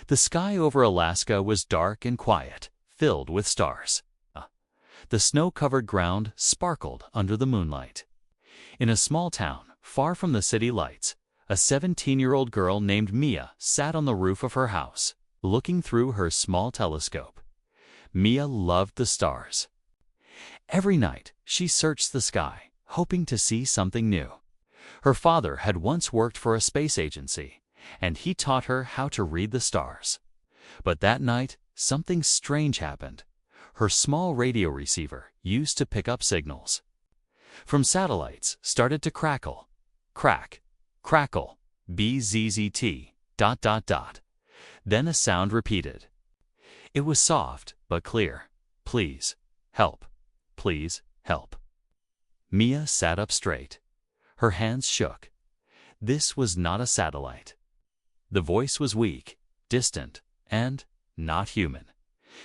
The sky over Alaska was dark and quiet, filled with stars. The snow-covered ground sparkled under the moonlight. In a small town, far from the city lights, a 17-year-old girl named Mia sat on the roof of her house, looking through her small telescope. Mia loved the stars. Every night, she searched the sky, hoping to see something new. Her father had once worked for a space agency, and he taught her how to read the stars. But that night, something strange happened. Her small radio receiver, used to pick up signals from satellites, started to crackle. Crack, crackle, bzzzt, ... Then a sound repeated. It was soft, but clear. Please, help. Please, help. Mia sat up straight. Her hands shook. This was not a satellite. The voice was weak, distant, and not human.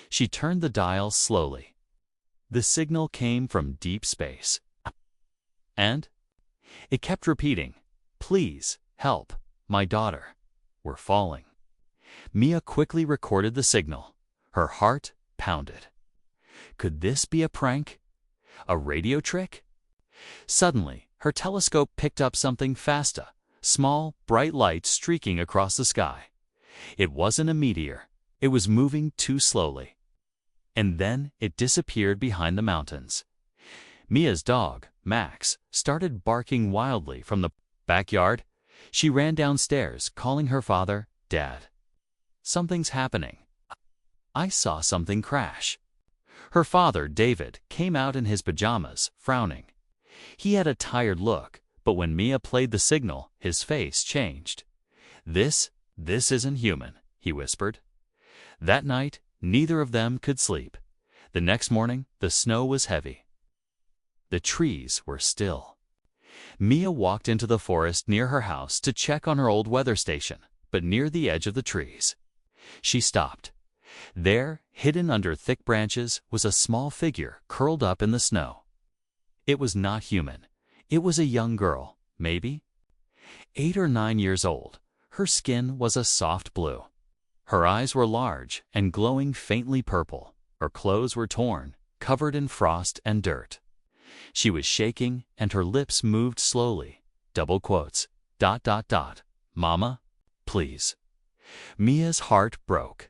She turned the dial slowly. The signal came from deep space. And it kept repeating, "Please, help, my daughter. We're falling." Mia quickly recorded the signal. Her heart pounded. Could this be a prank? A radio trick? Suddenly, her telescope picked up something faster, small, bright light streaking across the sky. It wasn't a meteor. It was moving too slowly. And then it disappeared behind the mountains. Mia's dog, Max, started barking wildly from the backyard. She ran downstairs, calling her father, "Dad, something's happening. I saw something crash." Her father, David, came out in his pajamas, frowning. He had a tired look, but when Mia played the signal, his face changed. This isn't human," he whispered. That night, neither of them could sleep. The next morning, the snow was heavy. The trees were still. Mia walked into the forest near her house to check on her old weather station, but near the edge of the trees, she stopped. There, hidden under thick branches, was a small figure curled up in the snow. It was not human. It was a young girl, maybe 8 or 9 years old. Her skin was a soft blue. Her eyes were large and glowing faintly purple. Her clothes were torn, covered in frost and dirt. She was shaking, and her lips moved slowly. Double quotes, ... Mama, please. Mia's heart broke.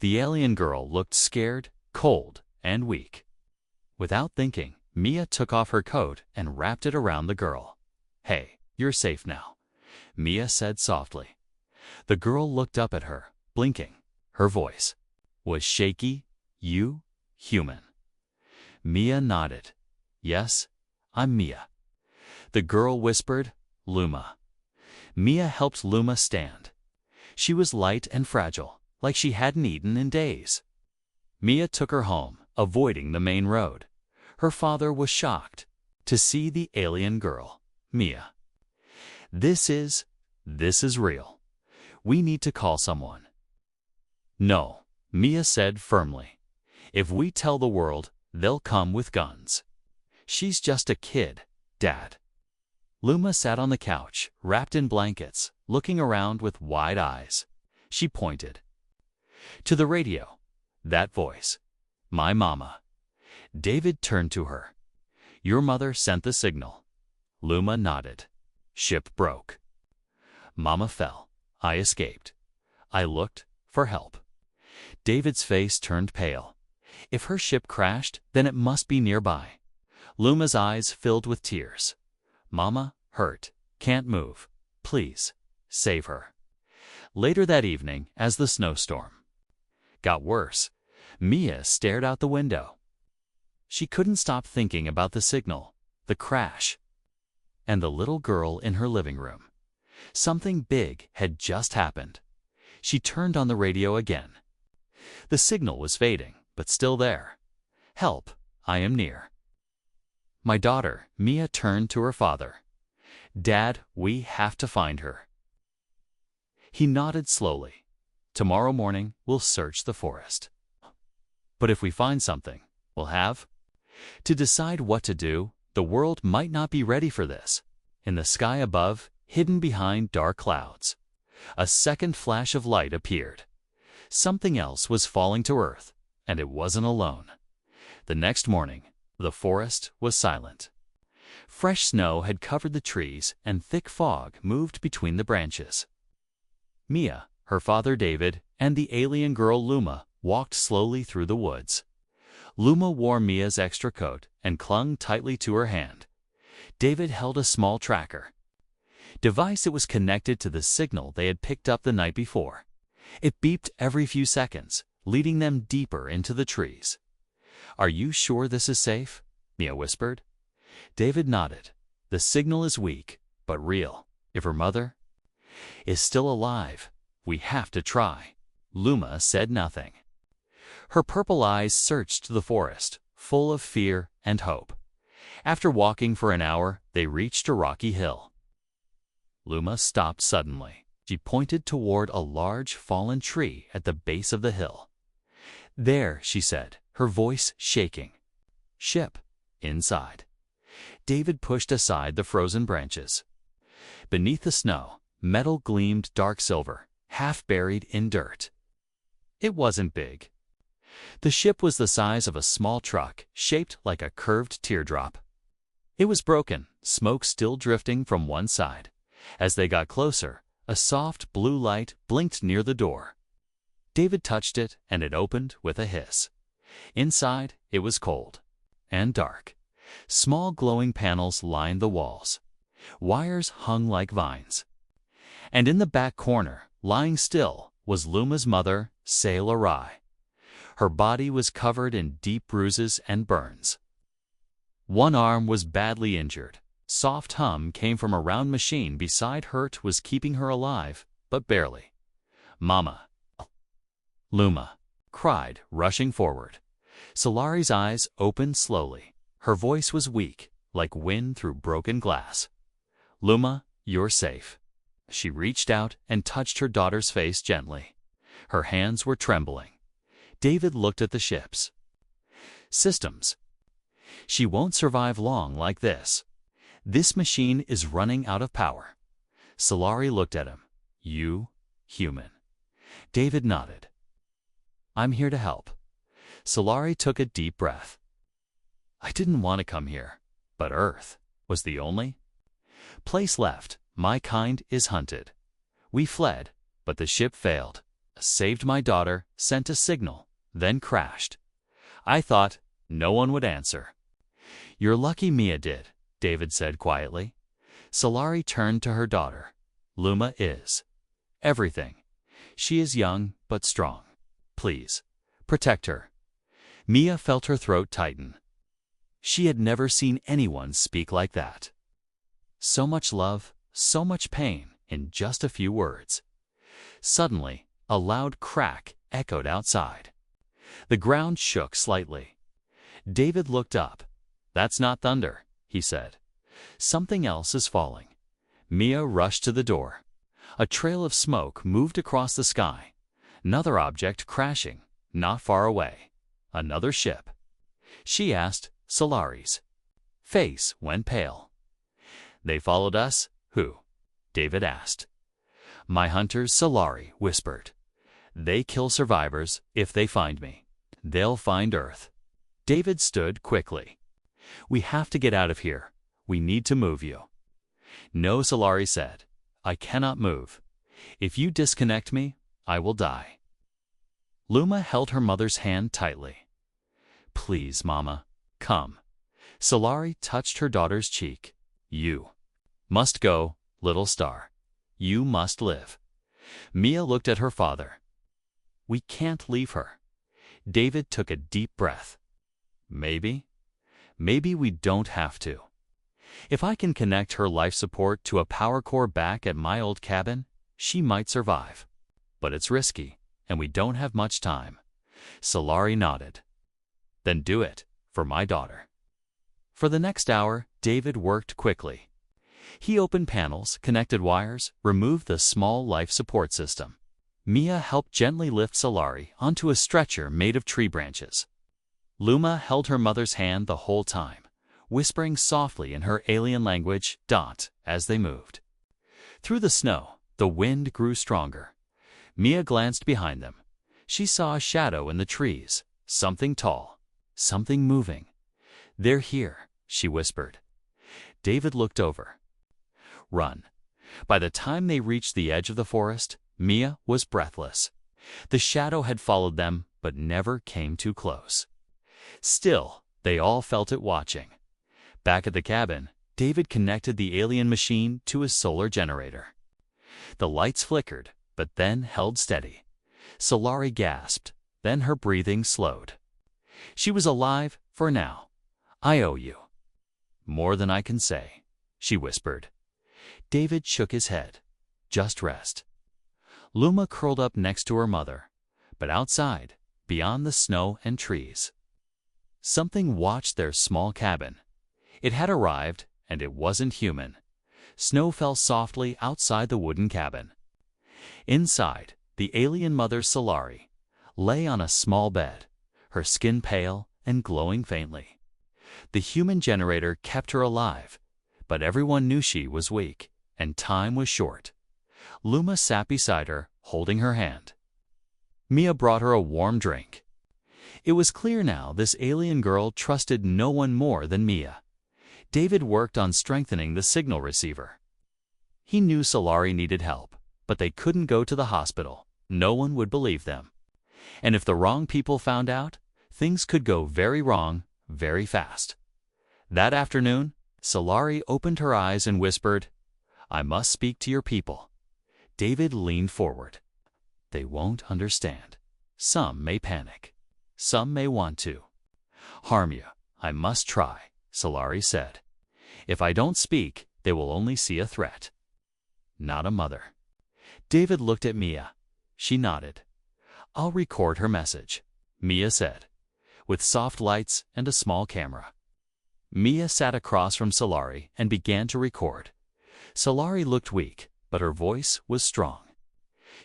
The alien girl looked scared, cold, and weak. Without thinking, Mia took off her coat and wrapped it around the girl. "Hey, you're safe now," Mia said softly. The girl looked up at her, blinking. Her voice was shaky. "You, human?" Mia nodded. "Yes, I'm Mia." The girl whispered, "Luma." Mia helped Luma stand. She was light and fragile, like she hadn't eaten in days. Mia took her home, avoiding the main road. Her father was shocked to see the alien girl, Mia. This is real. We need to call someone." "No," Mia said firmly. "If we tell the world, they'll come with guns. She's just a kid, Dad." Luma sat on the couch, wrapped in blankets, looking around with wide eyes. She pointed to the radio. That voice, "My mama." David turned to her. "Your mother sent the signal." Luma nodded. "Ship broke. Mama fell. I escaped. I looked for help." David's face turned pale. If her ship crashed, then it must be nearby. Luma's eyes filled with tears. "Mama, hurt, can't move. Please, save her." Later that evening, as the snowstorm got worse, Mia stared out the window. She couldn't stop thinking about the signal, the crash, and the little girl in her living room. Something big had just happened. She turned on the radio again. The signal was fading, but still there. "Help, I am near." "My daughter," Mia turned to her father. "Dad, we have to find her." He nodded slowly. "Tomorrow morning, we'll search the forest. But if we find something, we'll have to decide what to do. The world might not be ready for this." In the sky above, hidden behind dark clouds, a second flash of light appeared. Something else was falling to Earth, and it wasn't alone. The next morning, the forest was silent. Fresh snow had covered the trees, and thick fog moved between the branches. Mia, her father David, and the alien girl Luma walked slowly through the woods. Luma wore Mia's extra coat and clung tightly to her hand. David held a small tracker device. It was connected to the signal they had picked up the night before. It beeped every few seconds, leading them deeper into the trees. "Are you sure this is safe?" Mia whispered. David nodded. "The signal is weak, but real. If her mother is still alive, we have to try." Luma said nothing. Her purple eyes searched the forest, full of fear and hope. After walking for an hour, they reached a rocky hill. Luma stopped suddenly. She pointed toward a large fallen tree at the base of the hill. "There," she said, her voice shaking. "Ship inside." David pushed aside the frozen branches. Beneath the snow, metal gleamed dark silver, half buried in dirt. It wasn't big. The ship was the size of a small truck, shaped like a curved teardrop. It was broken, smoke still drifting from one side. As they got closer, a soft blue light blinked near the door. David touched it, and it opened with a hiss. Inside, it was cold and dark. Small glowing panels lined the walls. Wires hung like vines. And in the back corner, lying still, was Luma's mother, HFY. Her body was covered in deep bruises and burns. One arm was badly injured. Soft hum came from a round machine beside her. It was keeping her alive, but barely. "Mama!" Luma cried, rushing forward. Solari's eyes opened slowly. Her voice was weak, like wind through broken glass. "Luma, you're safe." She reached out and touched her daughter's face gently. Her hands were trembling. David looked at the ship's systems. "She won't survive long like this. This machine is running out of power." Solari looked at him. "You, human?" David nodded. "I'm here to help." Solari took a deep breath. "I didn't want to come here, but Earth was the only place left. My kind is hunted. We fled, but the ship failed. Saved my daughter, sent a signal, then crashed. I thought no one would answer." "You're lucky Mia did," David said quietly. Solari turned to her daughter. "Luma is everything. She is young but strong. Please, protect her." Mia felt her throat tighten. She had never seen anyone speak like that. So much love, so much pain in just a few words. Suddenly, a loud crack echoed outside. The ground shook slightly. David looked up. "That's not thunder," he said. "Something else is falling." Mia rushed to the door. A trail of smoke moved across the sky. Another object crashing, not far away. Another ship. She asked. Solari's face went pale. "They followed us? Who?" David asked. "My hunters," Solari whispered. "They kill survivors if they find me. They'll find Earth." David stood quickly. "We have to get out of here. We need to move you." "No," Solari said. "I cannot move. If you disconnect me, I will die." Luma held her mother's hand tightly. "Please, Mama, come." Solari touched her daughter's cheek. "You must go, little star. You must live." Mia looked at her father. "We can't leave her." David took a deep breath. Maybe we don't have to. If I can connect her life support to a power core back at my old cabin, she might survive. But it's risky, and we don't have much time." Solari nodded. "Then do it, for my daughter." For the next hour, David worked quickly. He opened panels, connected wires, removed the small life support system. Mia helped gently lift Solari onto a stretcher made of tree branches. Luma held her mother's hand the whole time, whispering softly in her alien language, "Dot," as they moved. Through the snow, the wind grew stronger. Mia glanced behind them. She saw a shadow in the trees, something tall, something moving. "They're here," she whispered. David looked over. "Run." By the time they reached the edge of the forest, Mia was breathless. The shadow had followed them, but never came too close. Still, they all felt it watching. Back at the cabin, David connected the alien machine to his solar generator. The lights flickered, but then held steady. Solari gasped, then her breathing slowed. She was alive for now. "I owe you." "More than I can say," she whispered. David shook his head. "Just rest." Luma curled up next to her mother, but outside, beyond the snow and trees, something watched their small cabin. It had arrived, and it wasn't human. Snow fell softly outside the wooden cabin. Inside, the alien mother Solari lay on a small bed, her skin pale and glowing faintly. The human generator kept her alive, but everyone knew she was weak, and time was short. Luma sat beside her, holding her hand. Mia brought her a warm drink. It was clear now this alien girl trusted no one more than Mia. David worked on strengthening the signal receiver. He knew Solari needed help, but they couldn't go to the hospital. No one would believe them. And if the wrong people found out, things could go very wrong, very fast. That afternoon, Solari opened her eyes and whispered, "I must speak to your people." David leaned forward. "They won't understand. Some may panic. Some may want to harm you. I must try," Solari said. "If I don't speak, they will only see a threat, not a mother." David looked at Mia. She nodded. "I'll record her message," Mia said, "with soft lights and a small camera." Mia sat across from Solari and began to record. Solari looked weak, but her voice was strong.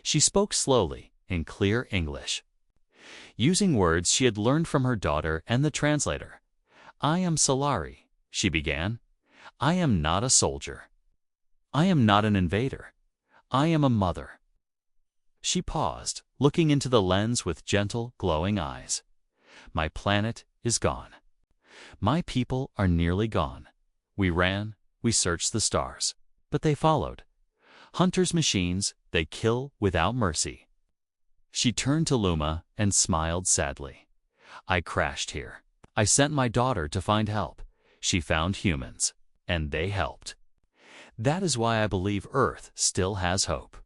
She spoke slowly, in clear English, using words she had learned from her daughter and the translator. "I am Solari," she began. "I am not a soldier. I am not an invader. I am a mother." She paused, looking into the lens with gentle, glowing eyes. "My planet is gone. My people are nearly gone. We ran, we searched the stars, but they followed. Hunters' machines, they kill without mercy." She turned to Luma and smiled sadly. "I crashed here. I sent my daughter to find help. She found humans, and they helped. That is why I believe Earth still has hope."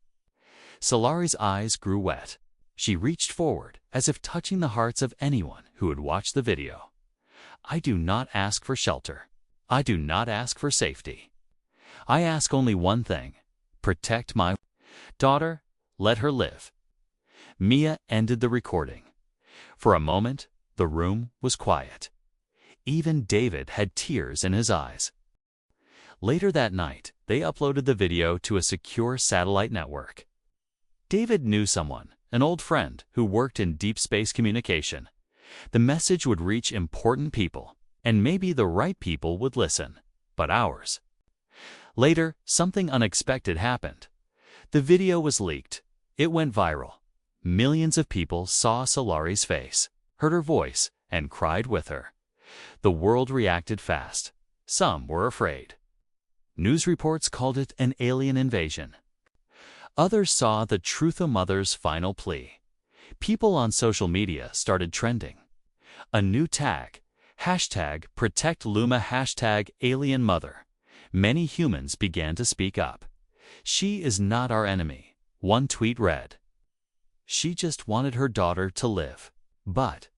Solari's eyes grew wet. She reached forward, as if touching the hearts of anyone who would watch the video. "I do not ask for shelter. I do not ask for safety. I ask only one thing: protect my daughter, let her live." Mia ended the recording. For a moment, the room was quiet. Even David had tears in his eyes. Later that night, they uploaded the video to a secure satellite network. David knew someone, an old friend, who worked in deep space communication. The message would reach important people, and maybe the right people would listen, but ours. Later, something unexpected happened. The video was leaked. It went viral. Millions of people saw Solari's face, heard her voice, and cried with her. The world reacted fast. Some were afraid. News reports called it an alien invasion. Others saw the truth of Mother's final plea. People on social media started trending. A new tag, #ProtectLuma, #AlienMother. Many humans began to speak up. "She is not our enemy," one tweet read. "She just wanted her daughter to live." But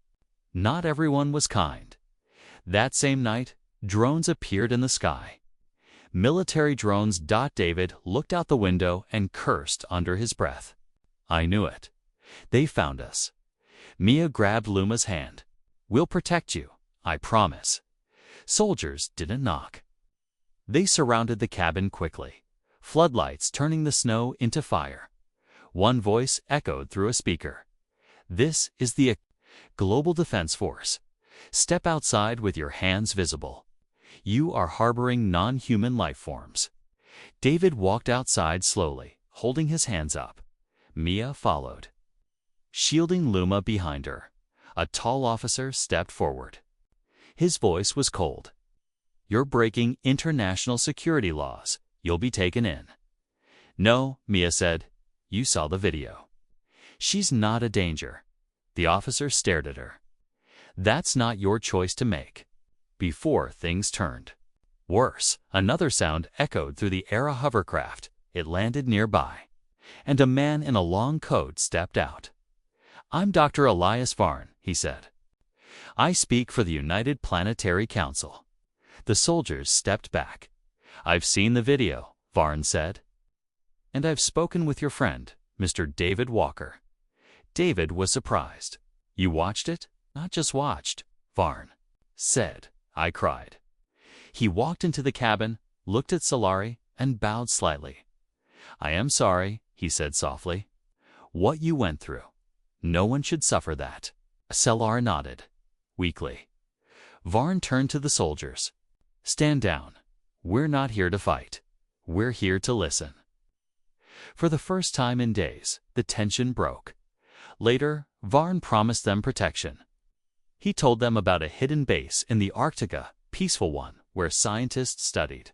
not everyone was kind. That same night, drones appeared in the sky. Military drones. David looked out the window and cursed under his breath. "I knew it. They found us." Mia grabbed Luma's hand. "We'll protect you, I promise." Soldiers didn't knock. They surrounded the cabin quickly, floodlights turning the snow into fire. One voice echoed through a speaker. "This is the Global Defense Force. Step outside with your hands visible. You are harboring non-human life forms." David walked outside slowly, holding his hands up. Mia followed. shielding Luma behind her. A tall officer stepped forward. His voice was cold. "You're breaking international security laws. You'll be taken in." "No," Mia said. "You saw the video. She's not a danger." The officer stared at her. "That's not your choice to make." Before things turned. Worse, another sound echoed through the Era hovercraft. It landed nearby, and a man in a long coat stepped out. "I'm Dr. Elias Varn," he said. "I speak for the United Planetary Council." The soldiers stepped back. "I've seen the video," Varn said. "And I've spoken with your friend, Mr. David Walker." David was surprised. "You watched it?" "Not just watched," Varn said. "I cried." He walked into the cabin, looked at Solari, and bowed slightly. "I am sorry," he said softly. "What you went through. No one should suffer that." Solari nodded, weakly. Varn turned to the soldiers. "Stand down. We're not here to fight. We're here to listen." For the first time in days, the tension broke. Later, Varn promised them protection. He told them about a hidden base in the Arctica, peaceful one, where scientists studied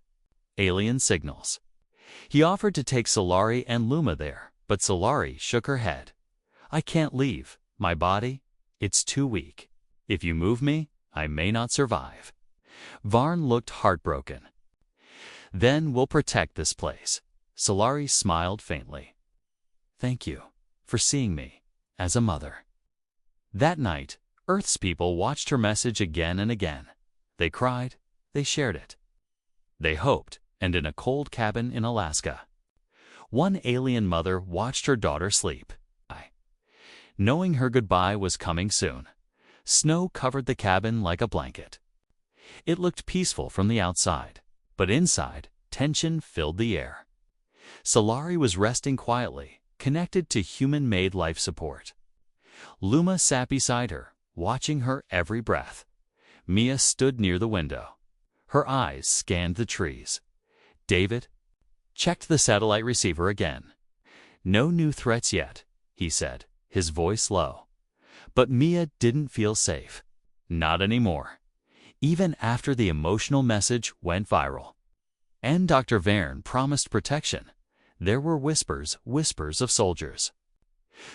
alien signals. He offered to take Solari and Luma there, but Solari shook her head. "I can't leave. My body, it's too weak. If you move me, I may not survive." Varn looked heartbroken. "Then we'll protect this place." Solari smiled faintly. "Thank you for seeing me as a mother." That night, Earth's people watched her message again and again. They cried, they shared it. They hoped, and in a cold cabin in Alaska, one alien mother watched her daughter sleep, knowing her goodbye was coming soon. Snow covered the cabin like a blanket. It looked peaceful from the outside, but inside, tension filled the air. Solari was resting quietly, connected to human-made life support. Luma sat beside her, watching her every breath. Mia stood near the window. Her eyes scanned the trees. David checked the satellite receiver again. "No new threats yet," he said, his voice low. But Mia didn't feel safe. Not anymore. Even after the emotional message went viral. And Dr. Varn promised protection. There were whispers of soldiers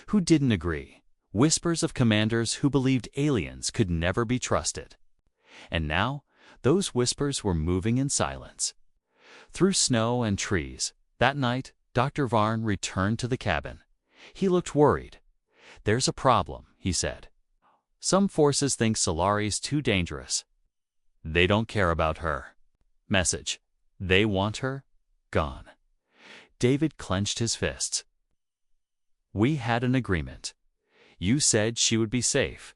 who didn't agree. Whispers of commanders who believed aliens could never be trusted. And now, those whispers were moving in silence. Through snow and trees, that night, Dr. Varn returned to the cabin. He looked worried. "There's a problem," he said. "Some forces think Solari's too dangerous. They don't care about her." Message: they want her gone. David clenched his fists. "We had an agreement. You said she would be safe."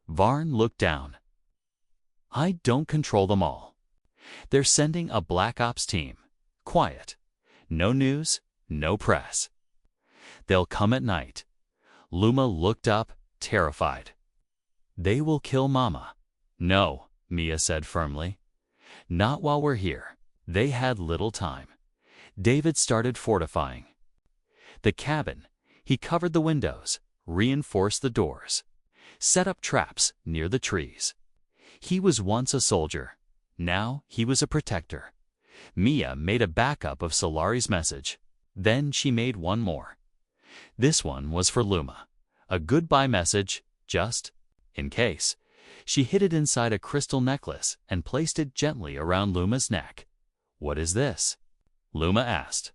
Varn looked down. "I don't control them all. They're sending a Black Ops team. Quiet. No news, no press. They'll come at night." Luma looked up, terrified. "They will kill Mama." "No," Mia said firmly. "Not while we're here." They had little time. David started fortifying the cabin. He covered the windows, reinforced the doors, set up traps near the trees. He was once a soldier. Now he was a protector. Mia made a backup of Solari's message. Then she made one more. This one was for Luma. A goodbye message, just in case. She hid it inside a crystal necklace and placed it gently around Luma's neck. "What is this?" Luma asked.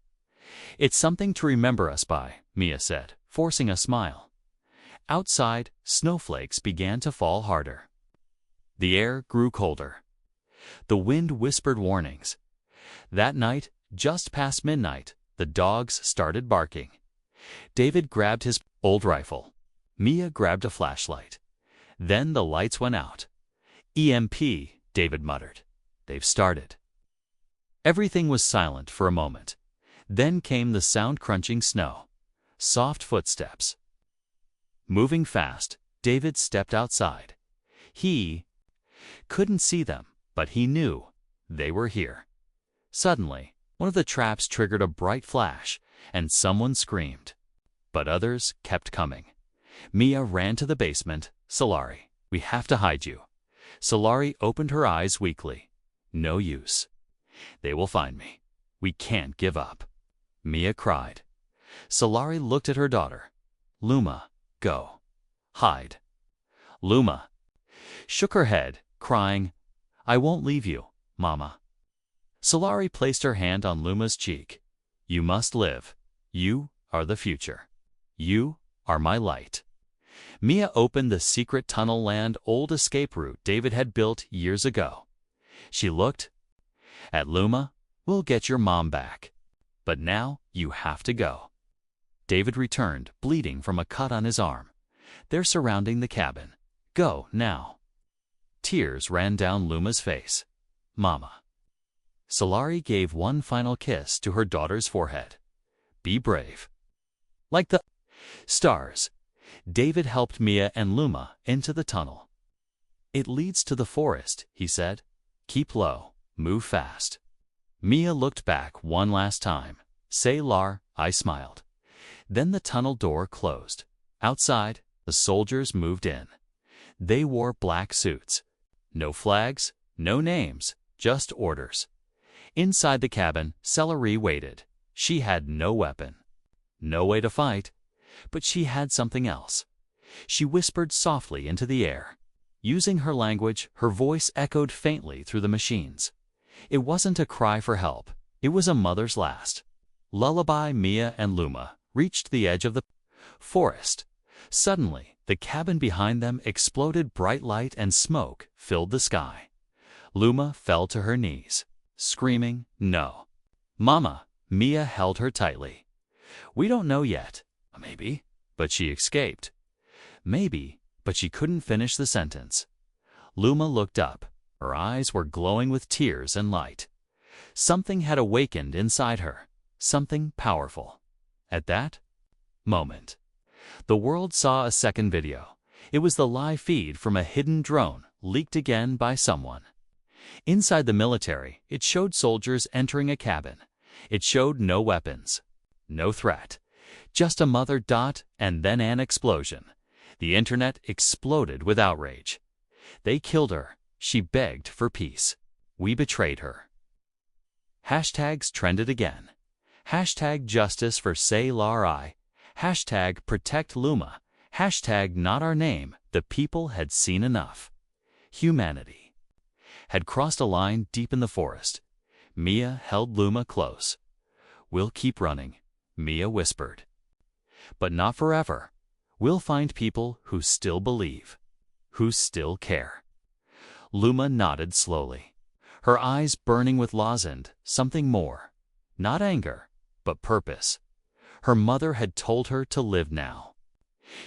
"It's something to remember us by," Mia said, forcing a smile. Outside, snowflakes began to fall harder. The air grew colder. The wind whispered warnings. That night, just past midnight, the dogs started barking. David grabbed his old rifle. Mia grabbed a flashlight. Then the lights went out. "EMP," David muttered. "They've started." Everything was silent for a moment. Then came the sound crunching snow. Soft footsteps. Moving fast, David stepped outside. He couldn't see them, but he knew they were here. Suddenly, one of the traps triggered a bright flash, and someone screamed. But others kept coming. Mia ran to the basement. Solari, we have to hide you. Solari opened her eyes weakly. No use. They will find me. We can't give up. Mia cried. Solari looked at her daughter. Luma, go. Hide. Luma shook her head, crying, I won't leave you, Mama. Solari placed her hand on Luma's cheek. You must live. You are the future. You are my light. Mia opened the secret tunnel land old escape route David had built years ago. She looked at Luma. We'll get your mom back. But now you have to go. David returned, bleeding from a cut on his arm. They're surrounding the cabin. Go, now. Tears ran down Luma's face. Mama. Solari gave one final kiss to her daughter's forehead. Be brave. Like the stars, David helped Mia and Luma into the tunnel. It leads to the forest, he said. Keep low, move fast. Mia looked back one last time. Say, Lar, I smiled. Then the tunnel door closed. Outside, the soldiers moved in. They wore black suits. No flags, no names, just orders. Inside the cabin, Celery waited. She had no weapon. No way to fight, but she had something else. She whispered softly into the air. Using her language, her voice echoed faintly through the machines. It wasn't a cry for help. It was a mother's last lullaby. Mia and Luma reached the edge of the forest. Suddenly, the cabin behind them exploded. Bright light and smoke filled the sky. Luma fell to her knees, screaming, No. Mama. Mia held her tightly. We don't know yet. Maybe, but she escaped. Maybe, but she couldn't finish the sentence. Luma looked up. Her eyes were glowing with tears and light. Something had awakened inside her, something powerful. At that moment, the world saw a second video. It was the live feed from a hidden drone, leaked again by someone. Inside the military, it showed soldiers entering a cabin. It showed no weapons, no threat, just a mother dot and then an explosion. The internet exploded with outrage. They killed her. She begged for peace. We betrayed her. Hashtags trended again. Hashtag justice for Say Lar. Hashtag protect Luma. Hashtag not our name. The people had seen enough. Humanity had crossed a line deep in the forest. Mia held Luma close. We'll keep running, Mia whispered. But not forever. We'll find people who still believe, who still care. Luma nodded slowly, her eyes burning with lozenge, something more. Not anger, but purpose. Her mother had told her to live now.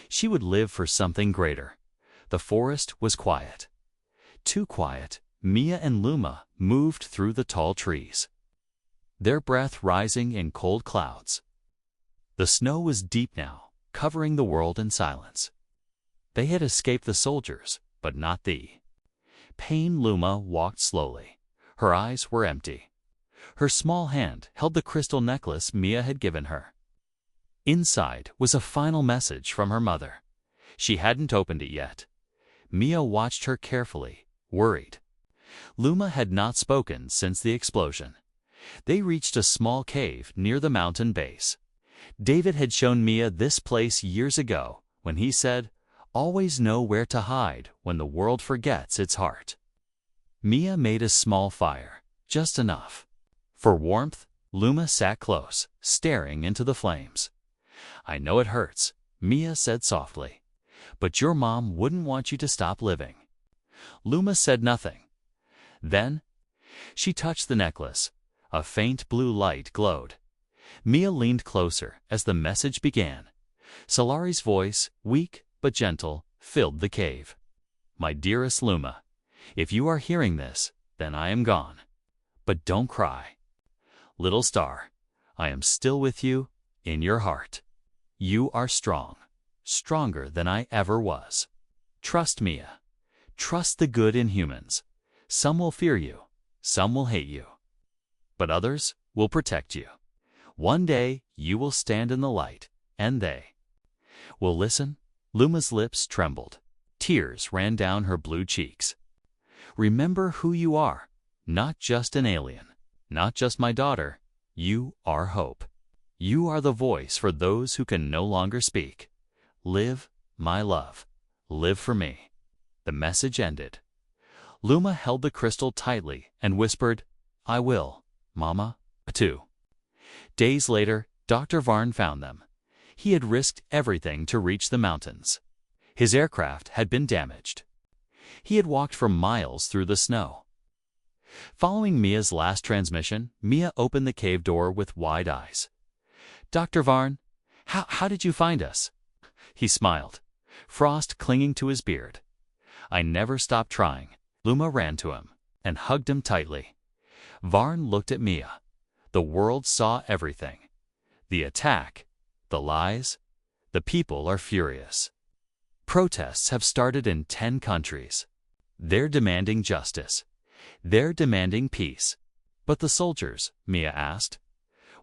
She would live for something greater. The forest was quiet. Too quiet. Mia and Luma moved through the tall trees, their breath rising in cold clouds. The snow was deep now, covering the world in silence. They had escaped the soldiers, but not thee. Pain. Luma walked slowly. Her eyes were empty. Her small hand held the crystal necklace Mia had given her. Inside was a final message from her mother. She hadn't opened it yet. Mia watched her carefully, worried. Luma had not spoken since the explosion. They reached a small cave near the mountain base. David had shown Mia this place years ago when he said, Always know where to hide when the world forgets its heart. Mia made a small fire, just enough. For warmth, Luma sat close, staring into the flames. I know it hurts, Mia said softly, but your mom wouldn't want you to stop living. Luma said nothing. Then, she touched the necklace. A faint blue light glowed. Mia leaned closer as the message began. Solari's voice, weak but gentle, filled the cave. My dearest Luma, if you are hearing this, then I am gone. But don't cry. Little star, I am still with you, in your heart. You are strong, stronger than I ever was. Trust Mia. Trust the good in humans. Some will fear you, some will hate you, but others will protect you. One day you will stand in the light, and they will listen Luma's lips trembled. Tears ran down her blue cheeks. Remember who you are. Not just an alien. Not just my daughter. You are hope. You are the voice for those who can no longer speak. Live, my love. Live for me. The message ended. Luma held the crystal tightly and whispered, I will, Mama, too. Days later, Dr. Varn found them. He had risked everything to reach the mountains. His aircraft had been damaged. He had walked for miles through the snow. Following Mia's last transmission, Mia opened the cave door with wide eyes. Dr. Varn, how did you find us? He smiled, frost clinging to his beard. I never stopped trying. Luma ran to him and hugged him tightly. Varn looked at Mia. The world saw everything. The attack, the lies, the people are furious. Protests have started in 10 countries. They're demanding justice. They're demanding peace. But the soldiers, Mia asked,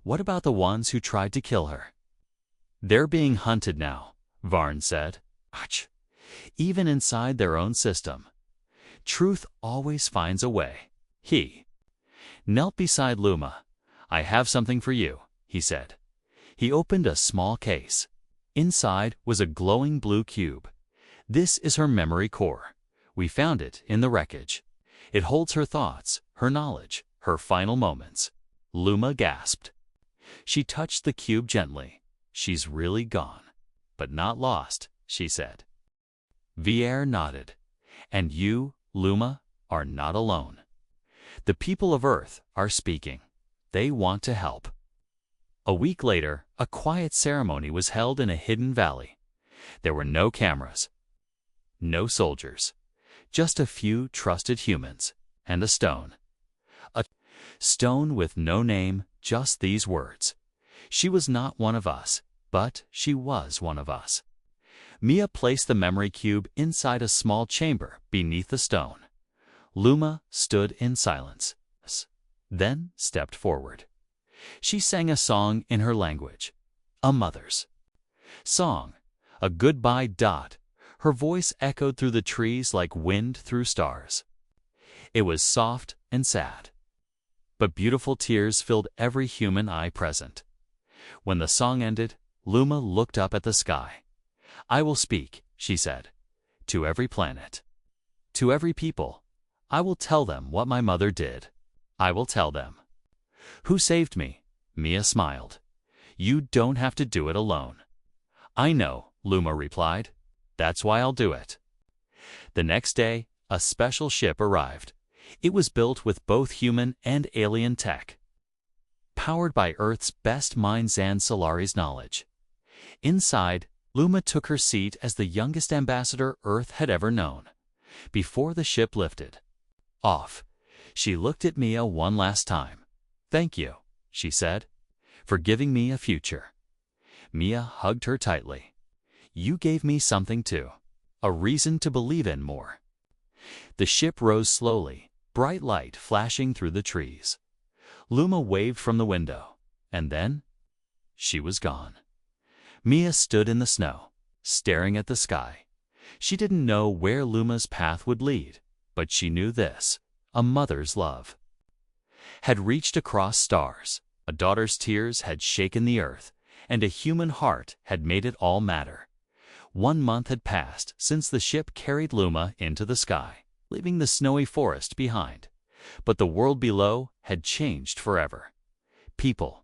what about the ones who tried to kill her? They're being hunted now, Varn said. Ouch. Even inside their own system. Truth always finds a way. He knelt beside Luma. I have something for you, he said. He opened a small case. Inside was a glowing blue cube. This is her memory core. We found it in the wreckage. It holds her thoughts, her knowledge, her final moments. Luma gasped. She touched the cube gently. She's really gone, but not lost, she said. Vier nodded. And you, Luma, are not alone. The people of Earth are speaking. They want to help. A week later, a quiet ceremony was held in a hidden valley. There were no cameras, no soldiers, just a few trusted humans and a stone. A stone with no name, just these words. She was not one of us, but she was one of us. Mia placed the memory cube inside a small chamber beneath the stone. Luma stood in silence, then stepped forward. She sang a song in her language, a mother's song, a goodbye dot. Her voice echoed through the trees like wind through stars. It was soft and sad, but beautiful tears filled every human eye present. When the song ended, Luma looked up at the sky. I will speak, she said, to every planet, to every people. I will tell them what my mother did. I will tell them. Who saved me? Mia smiled. You don't have to do it alone. I know, Luma replied. That's why I'll do it. The next day, a special ship arrived. It was built with both human and alien tech, powered by Earth's best minds and Solari's knowledge. Inside, Luma took her seat as the youngest ambassador Earth had ever known. Before the ship lifted off, she looked at Mia one last time. Thank you, she said, for giving me a future. Mia hugged her tightly. You gave me something too, a reason to believe in more. The ship rose slowly, bright light flashing through the trees. Luma waved from the window, and then she was gone. Mia stood in the snow, staring at the sky. She didn't know where Luma's path would lead, but she knew this: a mother's love had reached across stars, a daughter's tears had shaken the earth, and a human heart had made it all matter. 1 month had passed since the ship carried Luma into the sky, leaving the snowy forest behind. But the world below had changed forever. People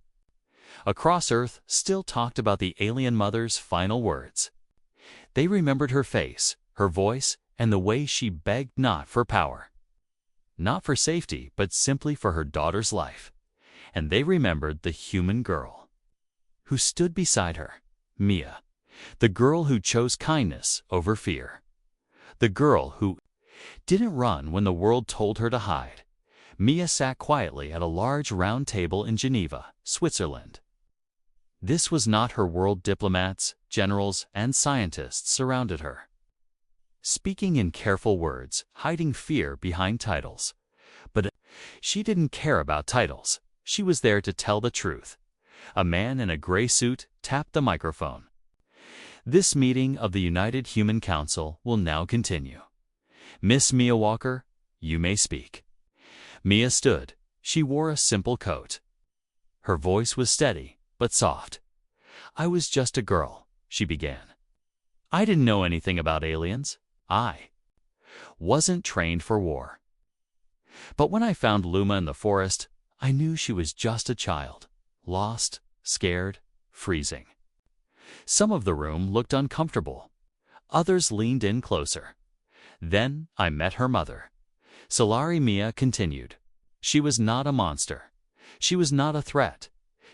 across Earth still talked about the alien mother's final words. They remembered her face, her voice, and the way she begged not for power, not for safety, but simply for her daughter's life. And they remembered the human girl who stood beside her, Mia, the girl who chose kindness over fear, the girl who didn't run when the world told her to hide. Mia sat quietly at a large round table in Geneva, Switzerland. This was not her world. Diplomats, generals, and scientists surrounded her, speaking in careful words, hiding fear behind titles. But she didn't care about titles. She was there to tell the truth. A man in a gray suit tapped the microphone. This meeting of the United Human Council will now continue. Miss Mia Walker, you may speak. Mia stood. She wore a simple coat. Her voice was steady, but soft. I was just a girl, she began. I didn't know anything about aliens. I wasn't trained for war. But when I found Luma in the forest, I knew she was just a child, lost, scared, freezing. Some of the room looked uncomfortable. Others leaned in closer. Then I met her mother. Solari Mia continued. She was not a monster. She was not a threat.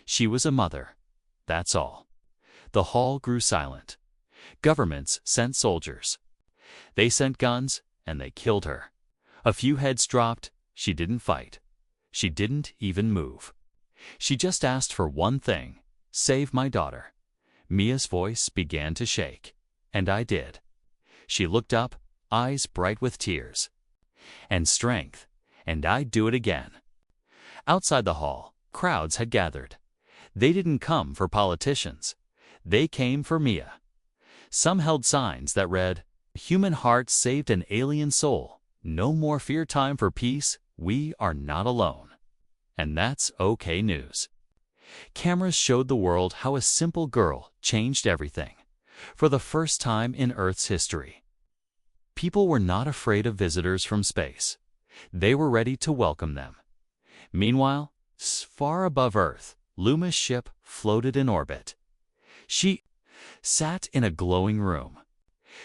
She was a mother. That's all. The hall grew silent. Governments sent soldiers. They sent guns, and they killed her. A few heads dropped. She didn't fight. She didn't even move. She just asked for one thing: save my daughter. Mia's voice began to shake, and I did. She looked up, eyes bright with tears. And strength, and I'd do it again. Outside the hall, crowds had gathered. They didn't come for politicians. They came for Mia. Some held signs that read, "Human heart saved an alien soul. No more fear time for peace. We are not alone." And that's okay news. Cameras showed the world how a simple girl changed everything. For the first time in Earth's history. People were not afraid of visitors from space. They were ready to welcome them. Meanwhile, far above Earth, Luma's ship floated in orbit. She sat in a glowing room,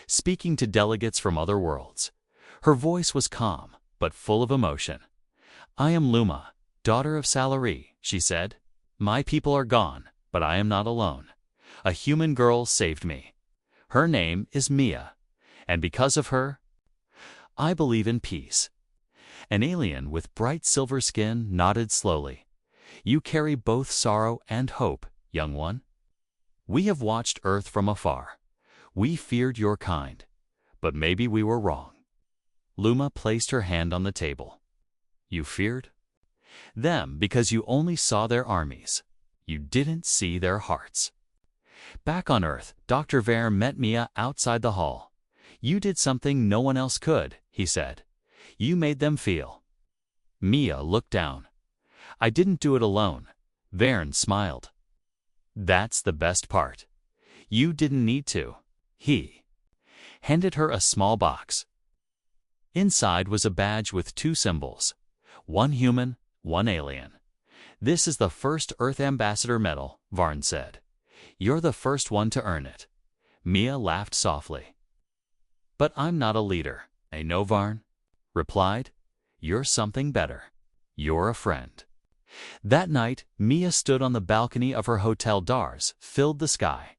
speaking to delegates from other worlds. Her voice was calm, but full of emotion. "I am Luma, daughter of Salari," she said. "My people are gone, but I am not alone. A human girl saved me. Her name is Mia, and because of her, I believe in peace." An alien with bright silver skin nodded slowly. "You carry both sorrow and hope, young one. We have watched Earth from afar. We feared your kind, but maybe we were wrong." Luma placed her hand on the table. "You feared them because you only saw their armies. You didn't see their hearts." Back on Earth, Dr. Vare met Mia outside the hall. "You did something no one else could," he said. "You made them feel." Mia looked down. "I didn't do it alone." Verne smiled. "That's the best part. You didn't need to." He handed her a small box. Inside was a badge with two symbols, one human, one alien. "This is the first Earth Ambassador medal," Varn said. "You're the first one to earn it." Mia laughed softly. "But I'm not a leader, I know," Varn replied. "You're something better. You're a friend." That night, Mia stood on the balcony of her hotel. Stars filled the sky.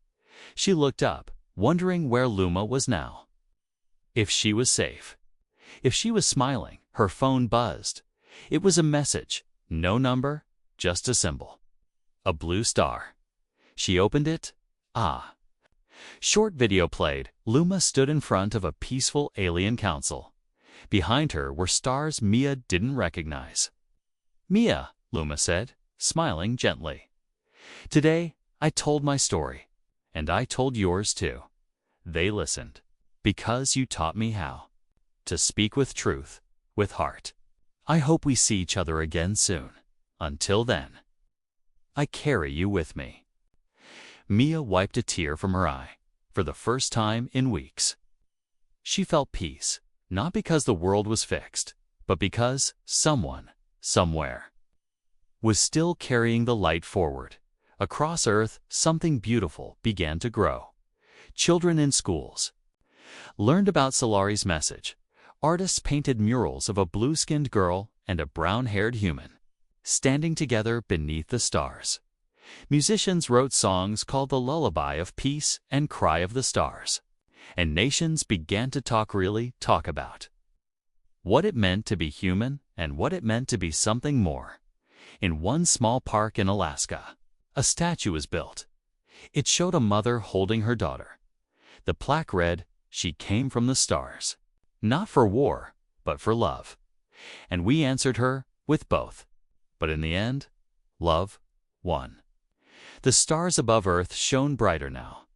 She looked up, wondering where Luma was now. If she was safe. If she was smiling. Her phone buzzed. It was a message. No number, just a symbol. A blue star. She opened it. Ah. Short video played. Luma stood in front of a peaceful alien council. Behind her were stars Mia didn't recognize. "Mia," Luma said, smiling gently. "Today, I told my story, and I told yours too. They listened, because you taught me how to speak with truth, with heart. I hope we see each other again soon. Until then, I carry you with me." Mia wiped a tear from her eye, for the first time in weeks. She felt peace, not because the world was fixed, but because someone, somewhere, was still carrying the light forward. Across Earth, something beautiful began to grow. Children in schools learned about Solari's message. Artists painted murals of a blue-skinned girl and a brown-haired human, standing together beneath the stars. Musicians wrote songs called the Lullaby of Peace and Cry of the Stars. And nations began to talk about what it meant to be human and what it meant to be something more. In one small park in Alaska, a statue was built. It showed a mother holding her daughter. The plaque read, "She came from the stars, not for war, but for love." And we answered her with both. But in the end, love won. The stars above Earth shone brighter now.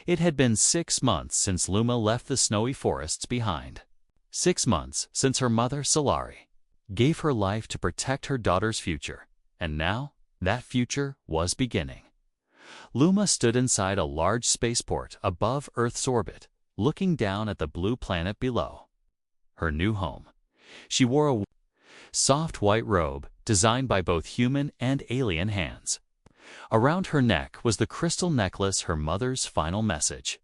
It had been 6 months since Luma left the snowy forests behind. 6 months since her mother, Solari, gave her life to protect her daughter's future, and now that future was beginning. Luma stood inside a large spaceport above Earth's orbit, looking down at the blue planet below. Her new home. She wore a soft white robe designed by both human and alien hands. Around her neck was the crystal necklace, her mother's final message,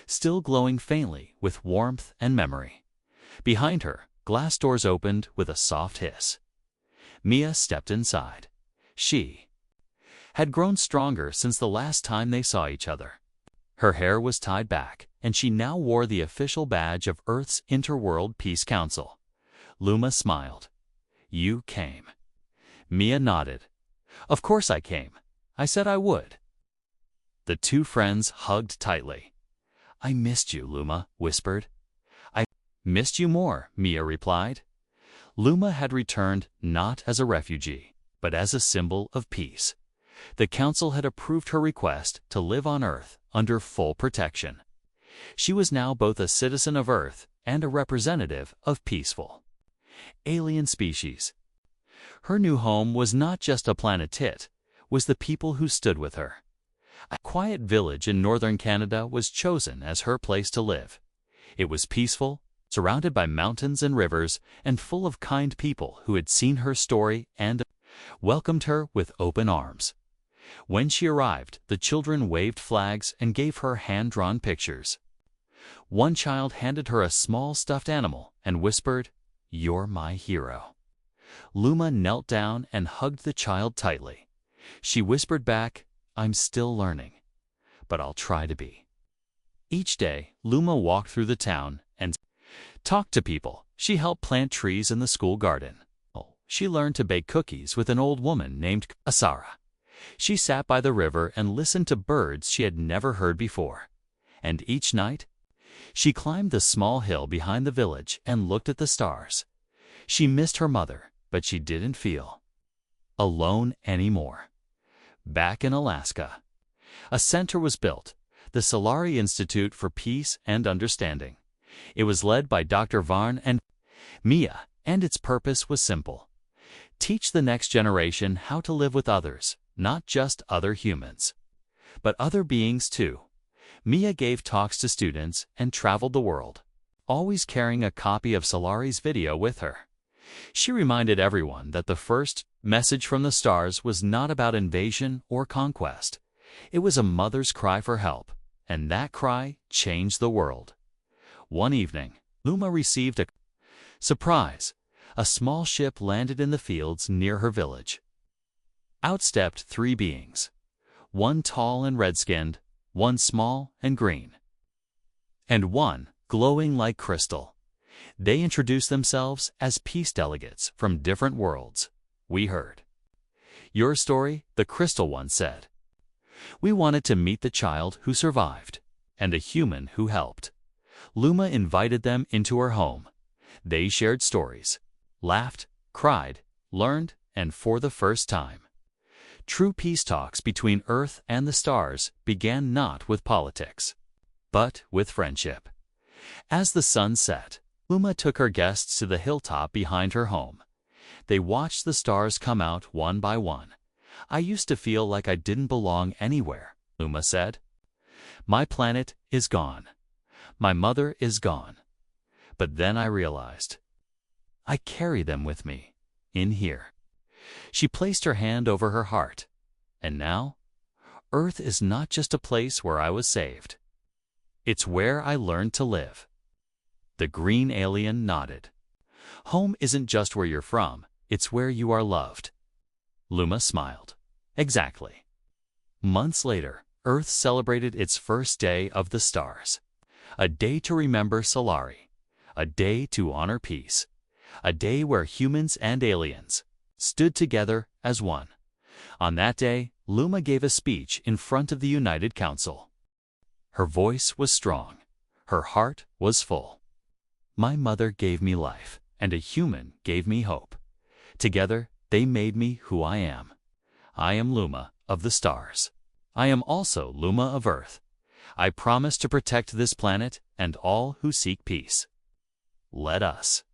still glowing faintly with warmth and memory. Behind her, glass doors opened with a soft hiss. Mia stepped inside. She had grown stronger since the last time they saw each other. Her hair was tied back, and she now wore the official badge of Earth's Interworld Peace Council. Luma smiled. "You came." Mia nodded. "Of course I came. I said I would." The two friends hugged tightly. "I missed you," Luma whispered. "I missed you more," Mia replied. Luma had returned not as a refugee, but as a symbol of peace. The council had approved her request to live on Earth under full protection. She was now both a citizen of Earth and a representative of peaceful alien species. Her new home was not just a planet, it was the people who stood with her. A quiet village in northern Canada was chosen as her place to live. It was peaceful, surrounded by mountains and rivers, and full of kind people who had seen her story and welcomed her with open arms. When she arrived, the children waved flags and gave her hand-drawn pictures. One child handed her a small stuffed animal and whispered, "You're my hero." Luma knelt down and hugged the child tightly. She whispered back, "I'm still learning, but I'll try to be." Each day, Luma walked through the town and talked to people. She helped plant trees in the school garden. She learned to bake cookies with an old woman named Asara. She sat by the river and listened to birds she had never heard before. And each night, she climbed the small hill behind the village and looked at the stars. She missed her mother, but she didn't feel alone anymore. Back in Alaska, a center was built, the Solari Institute for Peace and Understanding. It was led by Dr. Varn and Mia, and its purpose was simple: teach the next generation how to live with others, not just other humans, but other beings too. Mia gave talks to students and traveled the world, always carrying a copy of Solari's video with her. She reminded everyone that the first message from the stars was not about invasion or conquest. It was a mother's cry for help, and that cry changed the world. One evening, Luma received a surprise. A small ship landed in the fields near her village. Out stepped 3 beings, one tall and red-skinned, one small and green, and one glowing like crystal. They introduced themselves as peace delegates from different worlds. "We heard your story," the crystal one said. "We wanted to meet the child who survived and a human who helped." Luma invited them into her home. They shared stories, laughed, cried, learned, and for the first time, true peace talks between Earth and the stars began not with politics, but with friendship. As the sun set, Luma took her guests to the hilltop behind her home. They watched the stars come out one by one. "I used to feel like I didn't belong anywhere," Luma said. "My planet is gone. My mother is gone. But then I realized I carry them with me, in here." She placed her hand over her heart. "And now, Earth is not just a place where I was saved. It's where I learned to live." The green alien nodded. "Home isn't just where you're from, it's where you are loved." Luma smiled. "Exactly." Months later, Earth celebrated its first day of the stars. A day to remember Solari. A day to honor peace. A day where humans and aliens stood together as one. On that day, Luma gave a speech in front of the United Council. Her voice was strong. Her heart was full. "My mother gave me life, and a human gave me hope. Together, they made me who I am. I am Luma of the stars. I am also Luma of Earth. I promise to protect this planet and all who seek peace. Let us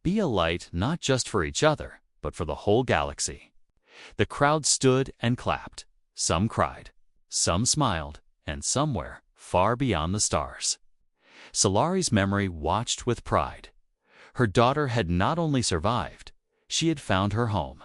be a light not just for each other, but for the whole galaxy." The crowd stood and clapped. Some cried, some smiled, and somewhere, far beyond the stars, Solari's memory watched with pride. Her daughter had not only survived, she had found her home.